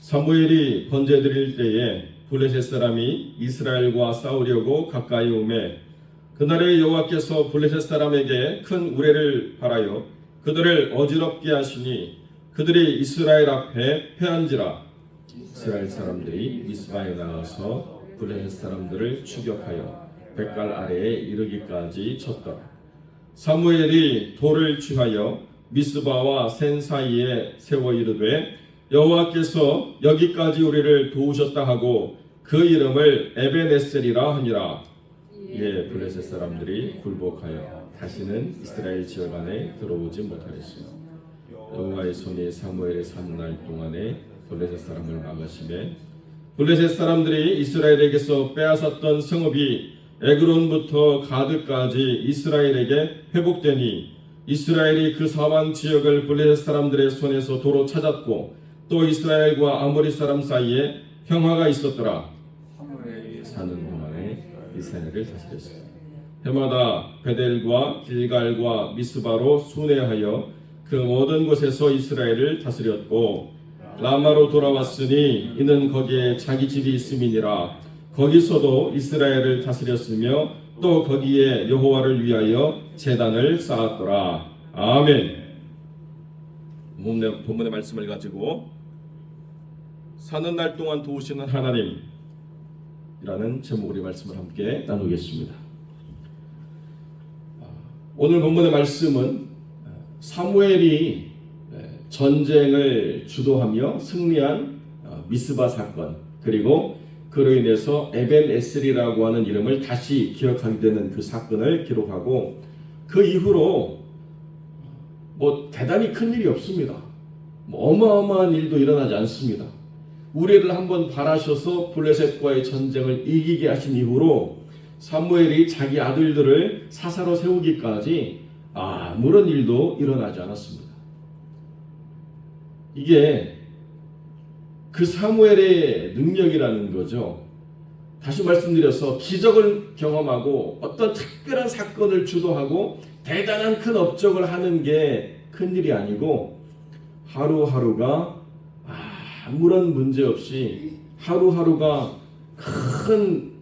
사무엘이 번제 드릴 때에 블레셋 사람이 이스라엘과 싸우려고 가까이 오매 그날에 여호와께서 블레셋 사람에게 큰 우레를 발하여 그들을 어지럽게 하시니 그들이 이스라엘 앞에 패한지라. 이스라엘 사람들이 미스바에 나가서 블레셋 사람들을 추격하여 백갈 아래에 이르기까지 쳤더라. 사무엘이 돌을 취하여 미스바와 센 사이에 세워 이르되 여호와께서 여기까지 우리를 도우셨다 하고 그 이름을 에벤에셀이라 하니라. 이에 블레셋 사람들이 굴복하여 다시는 이스라엘 지역 안에 들어오지 못하였으며 여호와의 손이 사무엘의 사는 날 동안에 블레셋 사람을 막으시매 블레셋 사람들이 이스라엘에게서 빼앗았던 성읍이 에그론부터 가드까지 이스라엘에게 회복되니 이스라엘이 그 사방 지역을 블레셋 사람들의 손에서 도로 찾았고 또 이스라엘과 아모리 사람 사이에 평화가 있었더라. 사는 동안에 이스라엘을 다스렸습니다. 해마다 베델과 길갈과 미스바로 순회하여 그 모든 곳에서 이스라엘을 다스렸고 라마로 돌아왔으니 이는 거기에 자기 집이 있음이니라. 거기서도 이스라엘을 다스렸으며 또 거기에 여호와를 위하여 제단을 쌓았더라. 아멘. 본문의 말씀을 가지고 사는 날 동안 도우시는 하나님이라는 제목으로 말씀을 함께 나누겠습니다. 오늘 본문의 말씀은 사무엘이 전쟁을 주도하며 승리한 미스바 사건, 그리고 그로 인해서 에벤에셀이라고 하는 이름을 다시 기억하게 되는 그 사건을 기록하고 그 이후로 대단히 큰 일이 없습니다. 어마어마한 일도 일어나지 않습니다. 우레를 한번 발하셔서 블레셋과의 전쟁을 이기게 하신 이후로 사무엘이 자기 아들들을 사사로 세우기까지 아무런 일도 일어나지 않았습니다. 이게 그 사무엘의 능력이라는 거죠. 다시 말씀드려서 기적을 경험하고 어떤 특별한 사건을 주도하고 대단한 큰 업적을 하는 게 큰일이 아니고 하루하루가 아무런 문제 없이 하루하루가 큰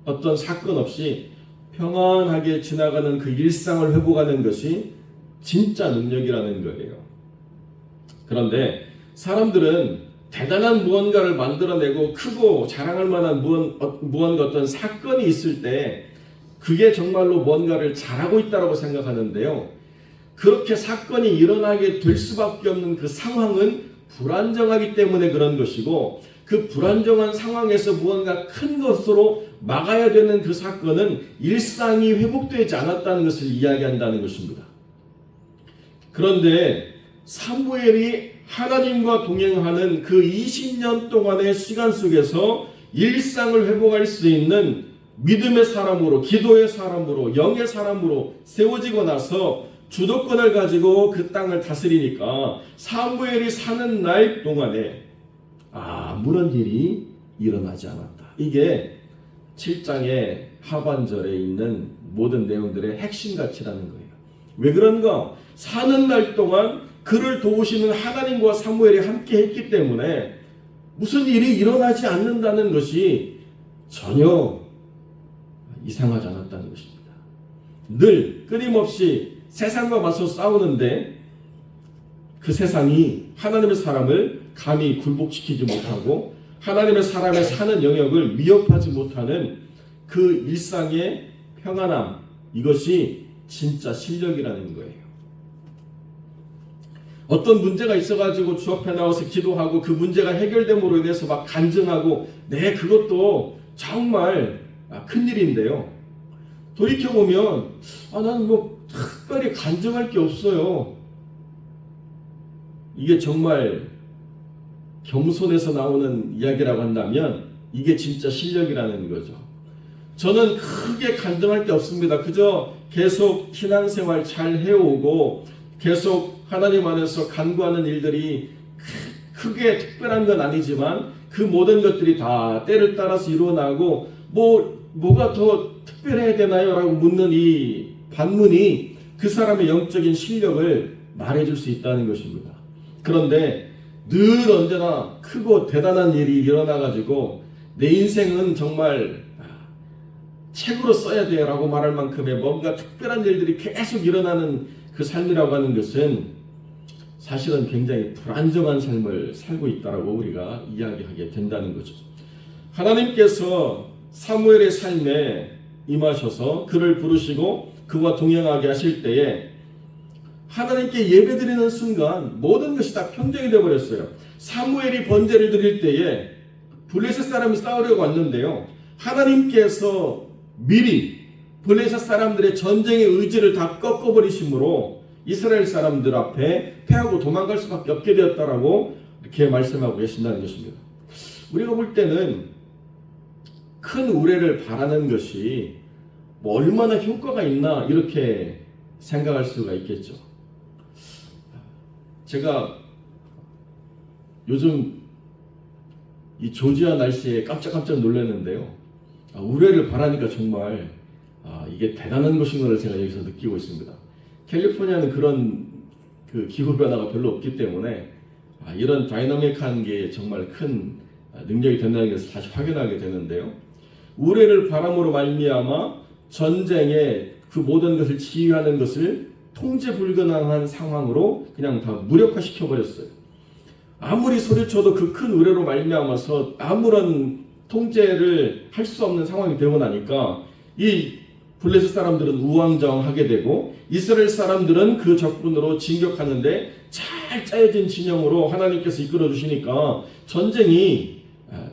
어떤 사건 없이 평안하게 지나가는 그 일상을 회복하는 것이 진짜 능력이라는 거예요. 그런데 사람들은 대단한 무언가를 만들어내고 크고 자랑할 만한 무언가 어떤 사건이 있을 때 그게 정말로 뭔가를 잘하고 있다고 생각하는데요. 그렇게 사건이 일어나게 될 수밖에 없는 그 상황은 불안정하기 때문에 그런 것이고 그 불안정한 상황에서 무언가 큰 것으로 막아야 되는 그 사건은 일상이 회복되지 않았다는 것을 이야기한다는 것입니다. 그런데 사무엘이 하나님과 동행하는 그 20년 동안의 시간 속에서 일상을 회복할 수 있는 믿음의 사람으로, 기도의 사람으로, 영의 사람으로 세워지고 나서 주도권을 가지고 그 땅을 다스리니까 사무엘이 사는 날 동안에 아무런 일이 일어나지 않았다. 이게 7장의 하반절에 있는 모든 내용들의 핵심 가치라는 거예요. 왜 그런가? 사는 날 동안 그를 도우시는 하나님과 사무엘이 함께 했기 때문에 무슨 일이 일어나지 않는다는 것이 전혀 이상하지 않았다는 것입니다. 늘 끊임없이 세상과 맞서 싸우는데 그 세상이 하나님의 사람을 감히 굴복시키지 못하고 하나님의 사람의 사는 영역을 위협하지 못하는 그 일상의 평안함, 이것이 진짜 실력이라는 거예요. 어떤 문제가 있어가지고 주 앞에 나와서 기도하고 그 문제가 해결됨으로 인해서 막 간증하고 그것도 정말 큰일인데요. 돌이켜보면 나는 특별히 간증할 게 없어요. 이게 정말 겸손해서 나오는 이야기라고 한다면 이게 진짜 실력이라는 거죠. 저는 크게 간증할 게 없습니다. 그저 계속 신앙생활 잘 해오고 계속 하나님 안에서 간구하는 일들이 크게 특별한 건 아니지만 그 모든 것들이 다 때를 따라서 이루어나고 뭐가 더 특별해야 되나요? 라고 묻는 이 반문이 그 사람의 영적인 실력을 말해줄 수 있다는 것입니다. 그런데 늘 언제나 크고 대단한 일이 일어나가지고 내 인생은 정말 책으로 써야 돼요 라고 말할 만큼의 뭔가 특별한 일들이 계속 일어나는 그 삶이라고 하는 것은 사실은 굉장히 불안정한 삶을 살고 있다라고 우리가 이야기하게 된다는 거죠. 하나님께서 사무엘의 삶에 임하셔서 그를 부르시고 그와 동행하게 하실 때에 하나님께 예배드리는 순간 모든 것이 다 평정이 되어버렸어요. 사무엘이 번제를 드릴 때에 블레셋 사람이 싸우려고 왔는데요, 하나님께서 미리 블레셋 사람들의 전쟁의 의지를 다 꺾어버리심으로 이스라엘 사람들 앞에 패하고 도망갈 수밖에 없게 되었다라고 이렇게 말씀하고 계신다는 것입니다. 우리가 볼 때는 큰 우레를 바라는 것이 뭐 얼마나 효과가 있나 이렇게 생각할 수가 있겠죠. 제가 요즘 이 조지아 날씨에 깜짝깜짝 놀랐는데요, 우레를 바라니까 정말 이게 대단한 것인 것을 제가 여기서 느끼고 있습니다. 캘리포니아는 그런 그 기후 변화가 별로 없기 때문에 이런 다이나믹한 게 정말 큰 능력이 된다는 것을 다시 확인하게 되는데요, 우레를 바람으로 말미암아 전쟁에 그 모든 것을 지휘하는 것을 통제 불가능한 상황으로 그냥 다 무력화시켜 버렸어요. 아무리 소리쳐도 그 큰 우레로 말미암아서 아무런 통제를 할 수 없는 상황이 되고 나니까 이 블레셋 사람들은 우왕좌왕하게 되고 이스라엘 사람들은 그 적군으로 진격하는데 잘 짜여진 진영으로 하나님께서 이끌어 주시니까 전쟁이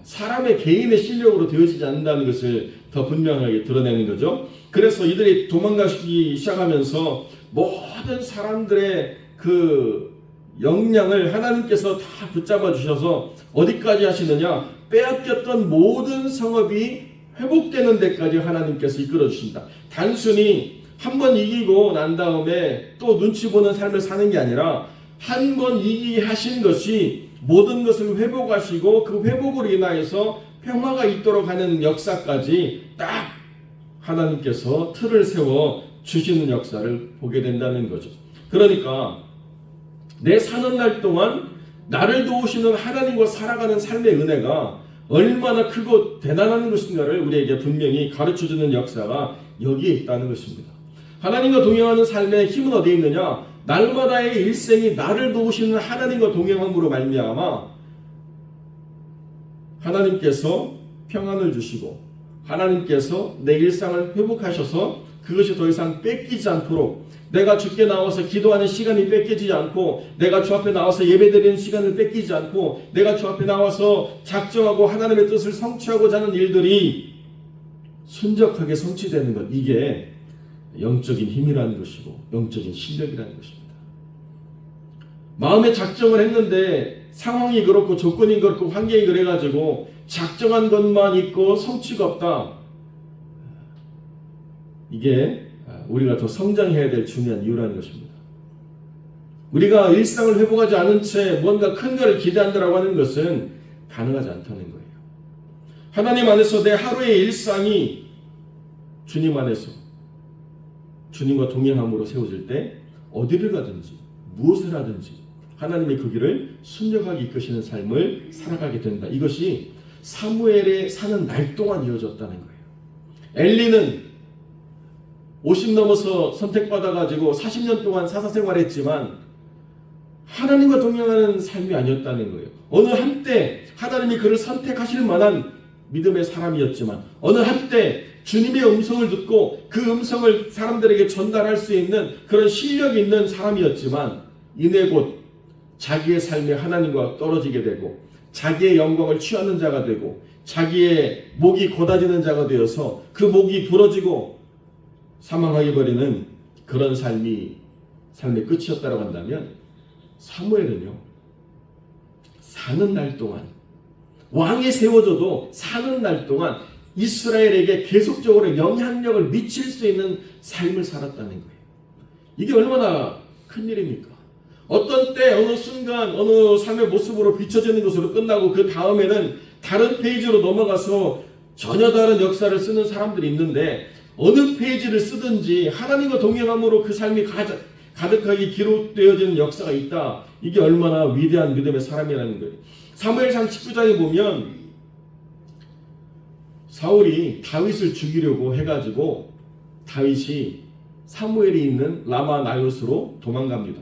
사람의 개인의 실력으로 되어지지 않는다는 것을 더 분명하게 드러내는 거죠. 그래서 이들이 도망가기 시작하면서 모든 사람들의 그 역량을 하나님께서 다 붙잡아 주셔서 어디까지 하시느냐, 빼앗겼던 모든 성읍이 회복되는 데까지 하나님께서 이끌어 주신다. 단순히 한 번 이기고 난 다음에 또 눈치 보는 삶을 사는 게 아니라 한 번 이기게 하신 것이 모든 것을 회복하시고 그 회복으로 인하여서 평화가 있도록 하는 역사까지 딱 하나님께서 틀을 세워 주시는 역사를 보게 된다는 거죠. 그러니까 내 사는 날 동안 나를 도우시는 하나님과 살아가는 삶의 은혜가 얼마나 크고 대단한 것인가를 우리에게 분명히 가르쳐주는 역사가 여기에 있다는 것입니다. 하나님과 동행하는 삶의 힘은 어디에 있느냐? 날마다의 일생이 나를 도우시는 하나님과 동행함으로 말미암아 하나님께서 평안을 주시고 하나님께서 내 일상을 회복하셔서 그것이 더 이상 뺏기지 않도록, 내가 주께 나와서 기도하는 시간이 뺏기지 않고, 내가 주 앞에 나와서 예배드리는 시간을 뺏기지 않고, 내가 주 앞에 나와서 작정하고 하나님의 뜻을 성취하고자 하는 일들이 순적하게 성취되는 것, 이게 영적인 힘이라는 것이고 영적인 실력이라는 것입니다. 마음에 작정을 했는데 상황이 그렇고 조건이 그렇고 환경이 그래가지고 작정한 것만 있고 성취가 없다. 이게 우리가 더 성장해야 될 중요한 이유라는 것입니다. 우리가 일상을 회복하지 않은 채 뭔가 큰 것을 기대한다고 하는 것은 가능하지 않다는 거예요. 하나님 안에서 내 하루의 일상이 주님 안에서 주님과 동행함으로 세워질 때 어디를 가든지 무엇을 하든지 하나님의 그 길을 순종하게 이끄시는 삶을 살아가게 된다. 이것이 사무엘의 사는 날 동안 이어졌다는 거예요. 엘리는 50 넘어서 선택받아가지고 40년 동안 사사생활했지만 하나님과 동행하는 삶이 아니었다는 거예요. 어느 한때 하나님이 그를 선택하실 만한 믿음의 사람이었지만 어느 한때 주님의 음성을 듣고 그 음성을 사람들에게 전달할 수 있는 그런 실력이 있는 사람이었지만 이내 곧 자기의 삶에 하나님과 떨어지게 되고 자기의 영광을 취하는 자가 되고 자기의 목이 곧아지는 자가 되어서 그 목이 부러지고 사망하게 버리는 그런 삶의 끝이었다고 한다면 사무엘은요, 사는 날 동안 왕이 세워져도 사는 날 동안 이스라엘에게 계속적으로 영향력을 미칠 수 있는 삶을 살았다는 거예요. 이게 얼마나 큰 일입니까? 어떤 때 어느 순간 어느 삶의 모습으로 비춰지는 것으로 끝나고 그 다음에는 다른 페이지로 넘어가서 전혀 다른 역사를 쓰는 사람들이 있는데 어느 페이지를 쓰든지 하나님과 동행함으로 그 삶이 가득하게 기록되어지는 역사가 있다. 이게 얼마나 위대한 믿음의 사람이라는 거예요. 사무엘상 19장에 보면 사울이 다윗을 죽이려고 해가지고 다윗이 사무엘이 있는 라마 나요스로 도망갑니다.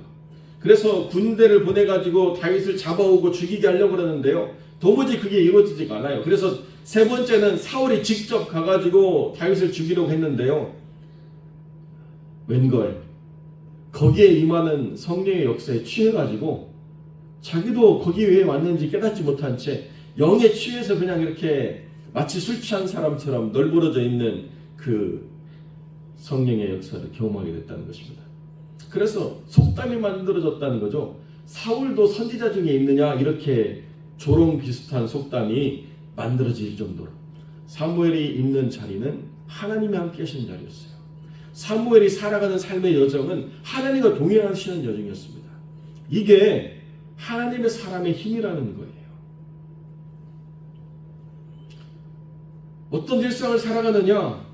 그래서 군대를 보내가지고 다윗을 잡아오고 죽이게 하려고 그러는데요. 도무지 그게 이루어지지가 않아요. 그래서 세 번째는 사울이 직접 가가지고 다윗을 죽이려고 했는데요. 웬걸 거기에 임하는 성령의 역사에 취해가지고 자기도 거기 왜 왔는지 깨닫지 못한 채 영에 취해서 그냥 이렇게 마치 술 취한 사람처럼 널브러져 있는 그 성령의 역사를 경험하게 됐다는 것입니다. 그래서 속담이 만들어졌다는 거죠. 사울도 선지자 중에 있느냐 이렇게 조롱 비슷한 속담이 만들어질 정도로 사무엘이 있는 자리는 하나님이 함께 하시는 자리였어요. 사무엘이 살아가는 삶의 여정은 하나님과 동행하시는 여정이었습니다. 이게 하나님의 사람의 힘이라는 거예요. 어떤 일상을 살아가느냐?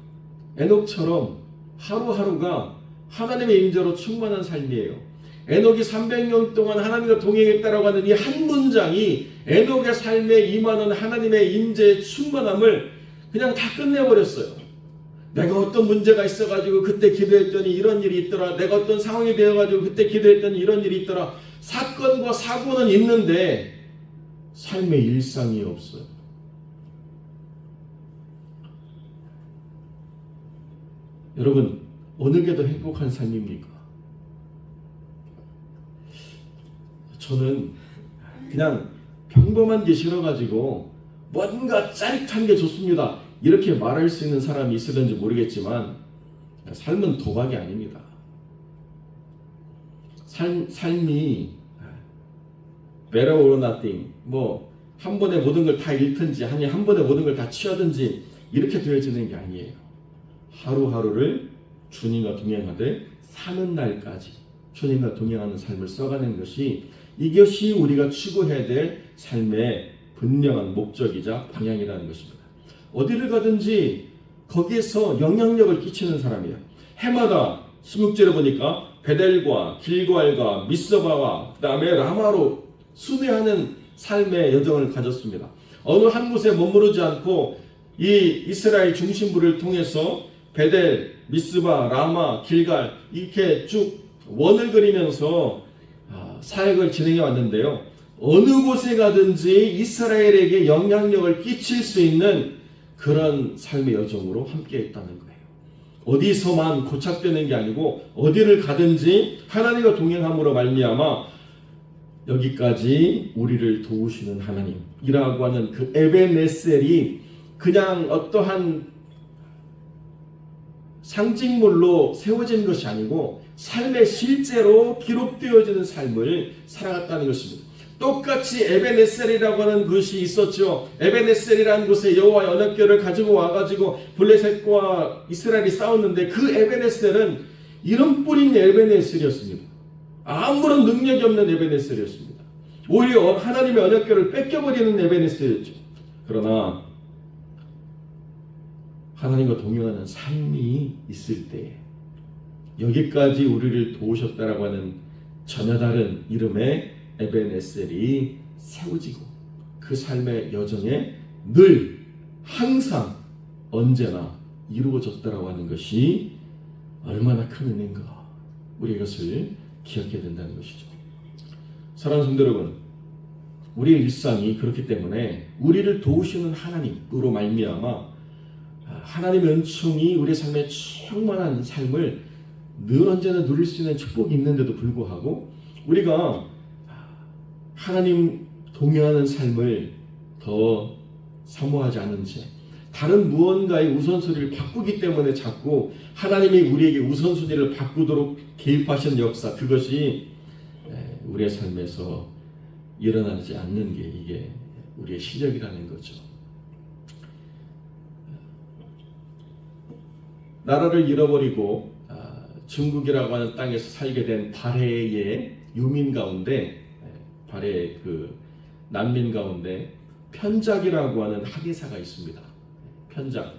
에녹처럼 하루하루가 하나님의 임재로 충만한 삶이에요. 에녹이 300년 동안 하나님과 동행했다라고 하는 이 한 문장이 에녹의 삶에 임하는 하나님의 임재의 충만함을 그냥 다 끝내버렸어요. 내가 어떤 문제가 있어가지고 그때 기도했더니 이런 일이 있더라. 내가 어떤 상황이 되어가지고 그때 기도했더니 이런 일이 있더라. 사건과 사고는 있는데 삶의 일상이 없어요. 여러분, 어느 게 더 행복한 삶입니까? 저는 그냥 평범한 게 싫어가지고 뭔가 짜릿한 게 좋습니다. 이렇게 말할 수 있는 사람이 있을는지 모르겠지만 삶은 도박이 아닙니다. 삶이 better or nothing, 한 번에 모든 걸 다 잃든지 아니 한 번에 모든 걸 다 취하든지 이렇게 되어지는 게 아니에요. 하루하루를 주님과 동행하되 사는 날까지 주님과 동행하는 삶을 써가는 것이 이것이 우리가 추구해야 될 삶의 분명한 목적이자 방향이라는 것입니다. 어디를 가든지 거기에서 영향력을 끼치는 사람이야. 해마다 16절에 보니까 베델과 길고알과 미스바와 그 다음에 라마로 순회하는 삶의 여정을 가졌습니다. 어느 한 곳에 머무르지 않고 이 이스라엘 중심부를 통해서 베델, 미스바, 라마, 길갈 이렇게 쭉 원을 그리면서 사역을 진행해 왔는데요. 어느 곳에 가든지 이스라엘에게 영향력을 끼칠 수 있는 그런 삶의 여정으로 함께 했다는 거예요. 어디서만 고착되는 게 아니고 어디를 가든지 하나님과 동행함으로 말미암아 여기까지 우리를 도우시는 하나님이라고 하는 그 에벤에셀이 그냥 어떠한 상징물로 세워진 것이 아니고 삶의 실제로 기록되어지는 삶을 살아갔다는 것입니다. 똑같이 에벤에셀이라고 하는 것이 있었죠. 에벤에셀이라는 곳에 여호와의 언약궤를 가지고 와가지고 블레셋과 이스라엘이 싸웠는데 그 에벤에셀은 이름뿐인 에벤에셀이었습니다. 아무런 능력이 없는 에벤에셀이었습니다. 오히려 하나님의 언약궤를 뺏겨버리는 에벤에셀이었죠. 그러나 하나님과 동행하는 삶이 있을 때 여기까지 우리를 도우셨다라고 하는 전혀 다른 이름의 에벤에셀이 세워지고 그 삶의 여정에 늘 항상 언제나 이루어졌다라고 하는 것이 얼마나 큰 은혜인가 우리 이것을 기억해야 된다는 것이죠. 사랑하는 성도 여러분, 우리의 일상이 그렇기 때문에 우리를 도우시는 하나님으로 말미암아 하나님의 은총이 우리 삶에 충만한 삶을 늘 언제나 누릴 수 있는 축복이 있는데도 불구하고 우리가 하나님 동행하는 삶을 더 사모하지 않은 채 다른 무언가의 우선순위를 바꾸기 때문에 자꾸 하나님이 우리에게 우선순위를 바꾸도록 개입하시는 역사, 그것이 우리의 삶에서 일어나지 않는 게 이게 우리의 실력이라는 거죠. 나라를 잃어버리고 중국이라고 하는 땅에서 살게 된 발해의 유민 가운데, 발해 그 난민 가운데 편작이라고 하는 학예사가 있습니다. 편작,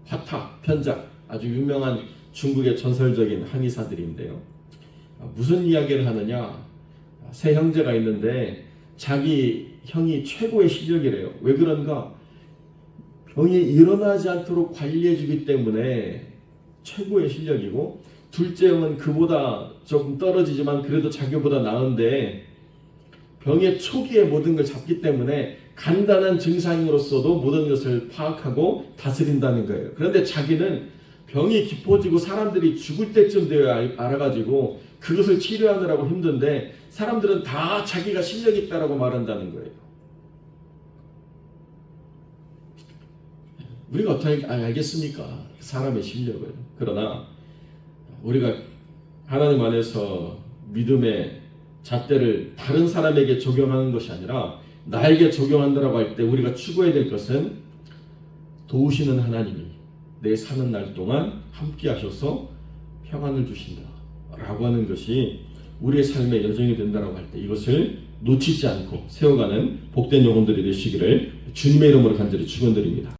화탁, 편작, 아주 유명한 중국의 전설적인 항의사들인데요. 무슨 이야기를 하느냐? 세 형제가 있는데 자기 형이 최고의 실력이래요. 왜 그런가? 병이 일어나지 않도록 관리해주기 때문에 최고의 실력이고, 둘째 형은 그보다 조금 떨어지지만 그래도 자기보다 나은데 병의 초기에 모든 걸 잡기 때문에 간단한 증상으로서도 모든 것을 파악하고 다스린다는 거예요. 그런데 자기는 병이 깊어지고 사람들이 죽을 때쯤 되어야 알아가지고 그것을 치료하느라고 힘든데 사람들은 다 자기가 실력이 있다라고 말한다는 거예요. 우리가 어떻게 알겠습니까? 사람의 실력을. 그러나 우리가 하나님 안에서 믿음의 잣대를 다른 사람에게 적용하는 것이 아니라 나에게 적용한다라고 할 때 우리가 추구해야 될 것은 도우시는 하나님이 내 사는 날 동안 함께 하셔서 평안을 주신다 라고 하는 것이 우리의 삶의 여정이 된다라고 할 때 이것을 놓치지 않고 세워가는 복된 영혼들이 되시기를 주님의 이름으로 간절히 축원드립니다.